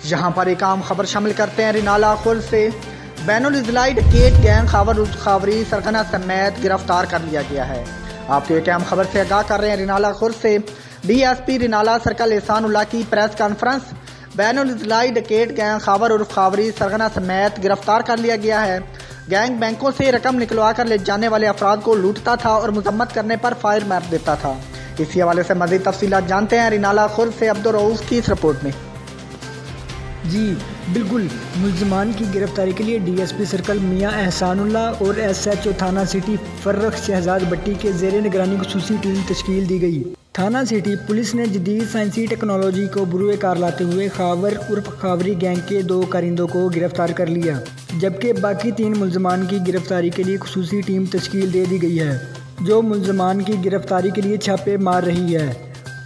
यहाँ पर एक आम खबर शामिल करते हैं। रिनाला खुर्द से बैनुल इजलाई डकैत गैंग खावर खावरी सरगना समेत गिरफ्तार कर लिया गया है। आपको एक अहम खबर से आगाह कर रहे हैं। रिनाला खुर्द से डीएसपी रिनाला सर्कल एहसानुल्लाह की प्रेस कॉन्फ्रेंस। बैनुल इजलाई डकैत गैंग खावर उर्फ खावरी सरगना समेत गिरफ्तार कर लिया गया है। गैंग बैंकों से रकम निकलवा कर ले जाने वाले अफराद को लूटता था और मजम्मत करने पर फायर मार देता था। इसी हवाले से मज़ीद तफसीलात जानते हैं रिनाला खुर्द से अब्दुल रऊफ की इस रिपोर्ट में। जी बिल्कुल, मुल्ज़मान की गिरफ्तारी के लिए डीएसपी सर्कल मियां एहसानुल्लाह और एसएचओ थाना सिटी फर्रख शहजाद भट्टी के ज़ेरे निगरानी खुसूसी टीम तश्कील दी गई। थाना सिटी पुलिस ने जदीद साइंसी टेक्नोलॉजी को बुरुए कार लाते हुए खावर उर्फ खावरी गैंग के 2 कारिंदों को गिरफ्तार कर लिया, जबकि बाकी 3 मुल्ज़मान की गिरफ्तारी के लिए खुसूसी टीम तश्कील दे दी गई है, जो मुल्ज़मान की गिरफ्तारी के लिए छापे मार रही है।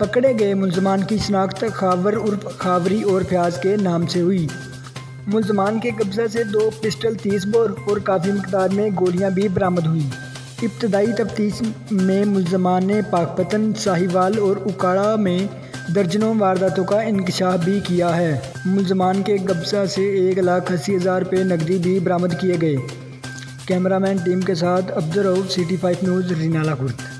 पकड़े गए मुल्ज़मान की शनाख्त खावर उर्फ खावरी और फयाज के नाम से हुई। मुल्ज़मान के कब्ज़ा से 2 पिस्टल 30 बोर और काफ़ी मकदार में गोलियां भी बरामद हुई। इब्तदाई तफ्तीश में मुल्ज़मान ने पाकपतन, साहिवाल और उकाड़ा में दर्जनों वारदातों का इंकशाफ भी किया है। मुल्ज़मान के कब्ज़ा से 1,80,000 रुपये नकदी भी बरामद किए गए। कैमरामैन टीम के साथ अब्दुल रऊफ, सिटी 5 न्यूज़, रिनाला खुर्द।